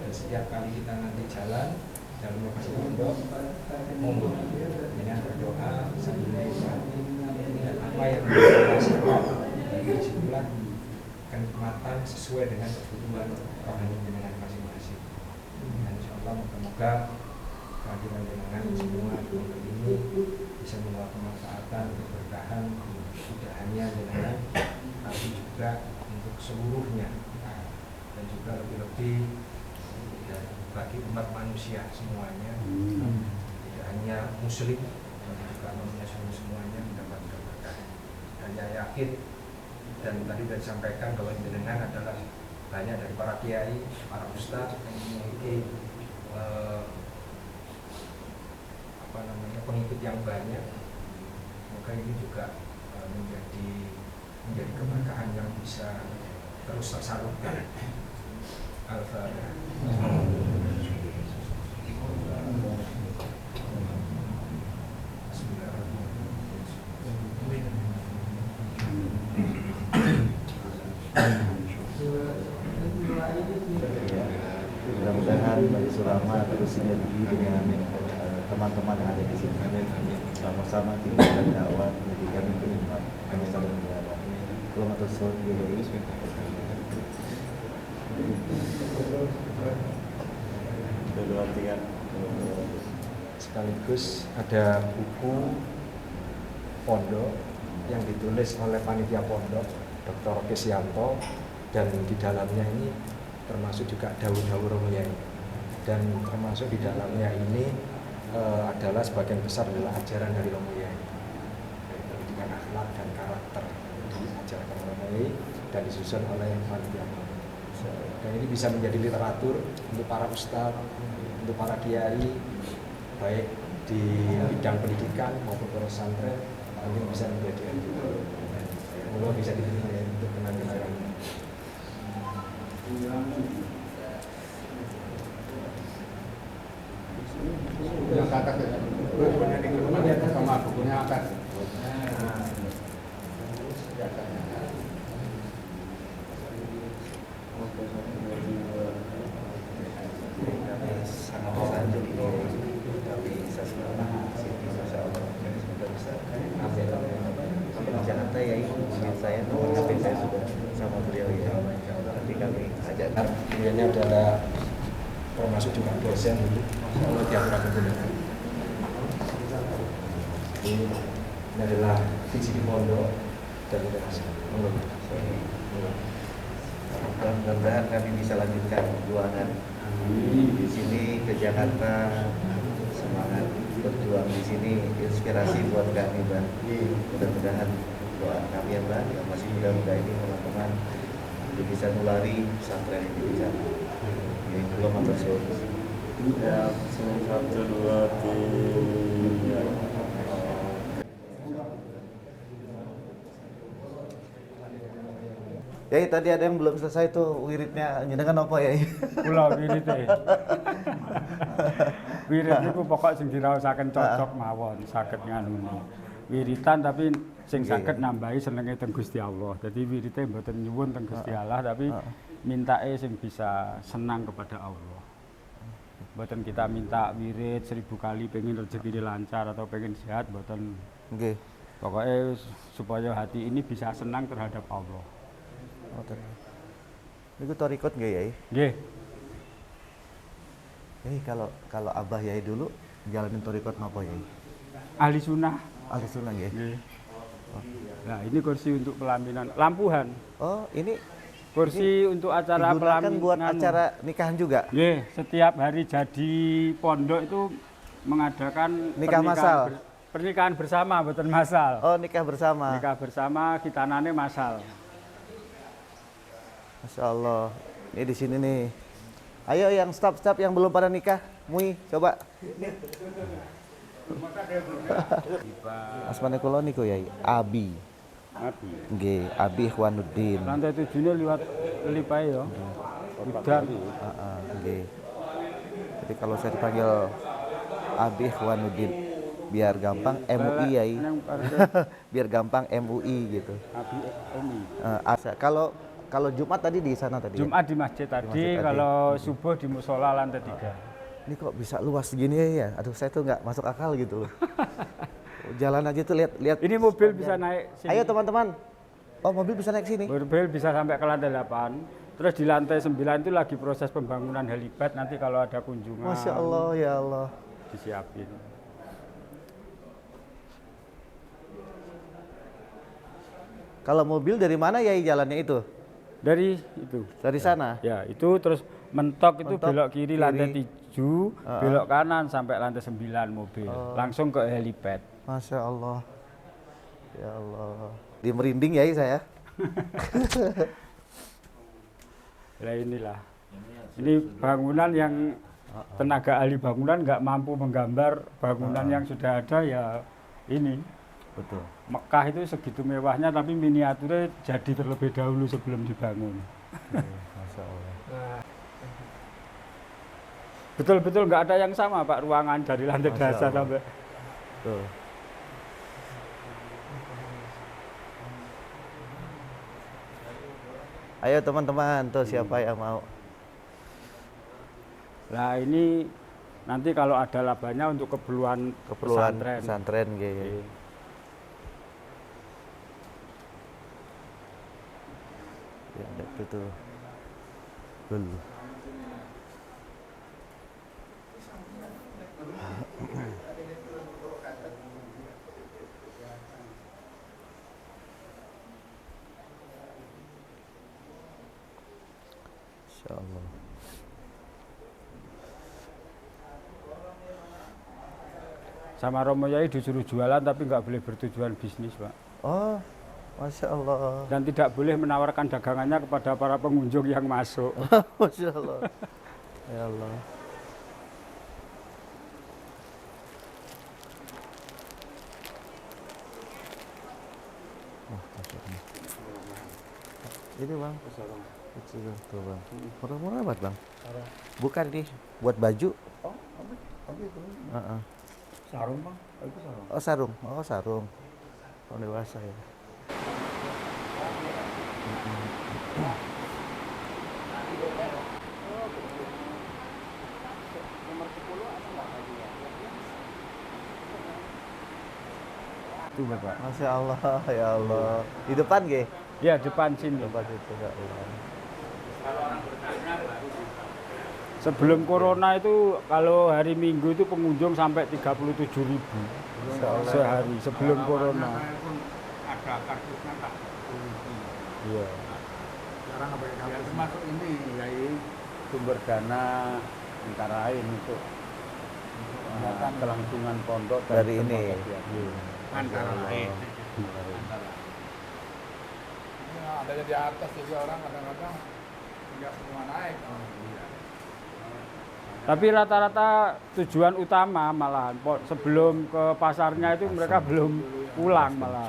Dan setiap kali kita nanti jalan dalam lokasi pondok, monggo dengan berdoa sambil menikmati dan apa yang kita rasakan dari disitulah kenikmatan sesuai dengan kebutuhan rohani dengan masing-masing. Dan insya Allah moga-moga kehadiran jenengan semua di pondok ini bisa membawa kemanfaatan, keberkahan tidak hanya jenengan tapi juga untuk seluruhnya, dan juga lebih-lebih bagi umat manusia semuanya, tidak hanya muslim dan juga nomnya semuanya mendapatkan berkah. Dan saya yakin dan tadi sudah disampaikan bahwa jenengan adalah banyak dari para kiai, para ustadz yang memiliki pengikut yang banyak. Semoga ini juga menjadi keberkahan yang bisa terus tersalurkan. Al-Fatihah. Mudah-mudahan Bani Surama terus sinergi dengan teman-teman yang ada di sini. Sama-sama tinggalkan dakwah pendidikan itu kami saling berharap. Kalau matur suwun sekaligus ada buku pondok yang ditulis oleh panitia pondok Dr. Kesianto, dan di dalamnya ini termasuk juga dawuh-dawuh Romo Yai, dan termasuk di dalamnya ini adalah sebagian besar adalah ajaran dari Romo Yai, pendidikan akhlak dan karakter diajarkan Romo Yai dan disusun oleh panitia pondok. Dan ini bisa menjadi literatur untuk para ustadz, untuk para kiai, baik di bidang pendidikan maupun pesantren, nanti bisa menjadi mulai bisa diterima ya untuk kenangan. Yang kata bukunya di rumah di atas sama bukunya atas. sangat tersanjung tapi bisa selamat sini masya Allah semoga bisa sampai di Jakarta ya ini saya nomor HP saya sudah sama beliau ya nanti kami ajak. Ini adalah termasuk juga dosen dulu kalau diatura menggunakan ini adalah visi di pondok dan mudah-mudahan kami bisa lanjutkan perjuangan di sini ke Jakarta, semangat berjuang di sini inspirasi buat kami Bang. Mudah-mudahan doa kami ya Bang yang masih muda-muda ini teman-teman bisa nulari pesantren ini di sana. Ya, belum matur suwun. Ya, 1 2 3. Ya, tadi ada yang belum selesai tuh wiridnya nyenengan apa ya? Kula wirid e. Wirid niku pokok sing diraosaken cocok mawon, saged nganu. Wiritan tapi sing saged nambahi senenge teng Gusti Allah. Dadi wirite mboten nyuwun teng Gusti Allah tapi mintake sing bisa senang kepada Allah. Mboten kita minta wirid 1000 kali pengen rezeki lancar atau pengen sehat, mboten. Nggih. Pokoknya supaya hati ini bisa senang terhadap Allah. Niku torikot nggak ya? Nggih. Kalau Abah Yai dulu jalanin torikot napa Yai? Ahli sunnah. Ahli sunnah ya. Nah, ini kursi untuk pelaminan lampuhan. Oh, ini kursi untuk acara pelaminan. Buat acara nikahan juga? Nggih, setiap hari jadi pondok itu mengadakan nikah masal. Pernikahan bersama, mboten masal. Oh, nikah bersama. Nikah bersama, khitanane masal. Masya Allah, ini di sini nih. Ayo yang staff-staff yang belum pada nikah, Mui, coba. Asmane kula niku ya, Abi. Abi. Nggih, Abi Ikhwanuddin. Lantai 7-ne liwat lipae ya. Udan. Nggih. Jadi kalau saya dipanggil Abi Ikhwanuddin biar gampang MUI ya. Biar gampang MUI gitu. Abi MUI. Kalau Jumat tadi di sana tadi. Jumat ya? Di masjid tadi, kalau subuh di musola lantai 3. Ini kok bisa luas gini ya? Aduh, saya tuh nggak masuk akal gitu loh. Jalan aja tuh lihat. Ini mobil bisa naik sini. Ayo teman-teman. Oh, mobil bisa naik sini. Mobil bisa sampai ke lantai 8. Terus di lantai 9 itu lagi proses pembangunan helipad, nanti kalau ada kunjungan. Masya Allah, ya Allah. Disiapin. Kalau mobil dari mana ya jalannya itu? Dari itu. Dari sana? Ya, itu terus mentok itu belok kiri lantai 7, belok kanan sampai lantai 9 mobil. Langsung ke helipad. Masya Allah. Ya Allah. Di merinding ya saya. Nah inilah. Ini bangunan yang tenaga ahli bangunan nggak mampu menggambar bangunan yang sudah ada ya ini. Betul. Mekah itu segitu mewahnya tapi miniaturnya jadi terlebih dahulu sebelum dibangun. Masya Allah. Betul-betul nggak ada yang sama Pak, ruangan dari lantai dasar sampai. Tuh. Ayo teman-teman, tuh siapa yang mau? Nah ini nanti kalau ada labanya untuk keperluan pesantren gitu. Ya, itu dulu. Insyaallah. Sama Romo Yai disuruh jualan tapi nggak boleh bertujuan bisnis Pak. Oh, Masya Allah. Dan tidak boleh menawarkan dagangannya kepada para pengunjung yang masuk. Masya Allah. Ya Allah. Oh, Masya Allah. Ini bang. Kecil tuh bang. Murah-murah banget bang. Bukan nih, buat baju. Oh, itu. Sarung bang, itu sarung. Oh sarung, oh sarung. Oh dewasa ya. Itu Bapak. Masya Allah, ya Allah. Di depan ge? Ya depan sini. Depan itu ya Allah. Sebelum corona itu kalau hari Minggu itu pengunjung sampai 37.000 sehari sebelum corona. Ada kartusnya tak. Iya. Sekarang apa yang termasuk ini Yai Sumber dana antara lain untuk kelangsungan pondok dan dari ini. antara lain. Ada di atas jadi orang kadang-kadang nggak semua naik. Tapi rata-rata tujuan utama malahan sebelum ke pasarnya itu mereka belum pulang malah.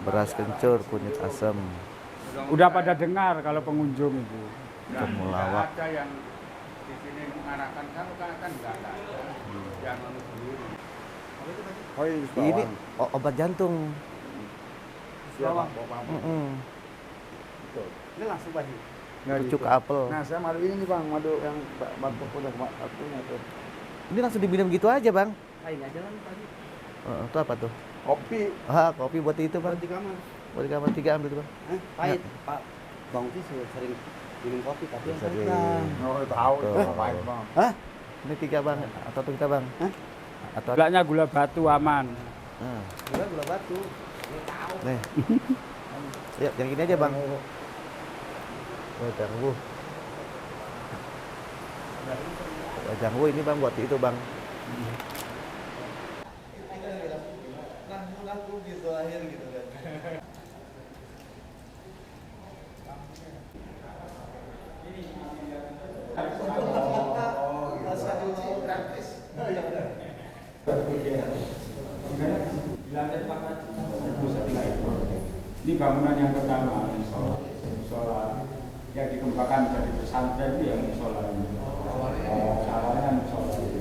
Beras kencur, kunyit asam. Udah pada dengar kalau pengunjung itu. Temulawak. Ada yang di sini mengarahkan kan nggak ada. Yang anu sendiri. Oh, Ini obat jantung. Ini langsung pagi. Cucuk apel. Nah, saya madu ini nih bang, madu yang batu udah batunya tuh. Ini langsung diminum gitu aja bang. Kain aja lah tadi. Itu apa tuh? Kopi. Ah, kopi buat itu bang. Di kamar. Buat di kamar 3 ambil tuh bang. Pahit. Pak Bang Uti sering minum kopi tapi yang Sering. pahit bang. Oh tahu Tuh. itu pahit bang. Hah? Ini 3 bang. Atau kita bang? Atau Gulanya gula batu aman. Gula batu. nih. Ya, yang ini aja bang. Janggu. Janggu ini bang buat itu bang. Laku gitu akhir gitu kan. Ini bangunan yang pertama, musola yang dikembangkan dari pesantren itu yang musola ini. Awalnya musola itu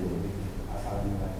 asal mulai.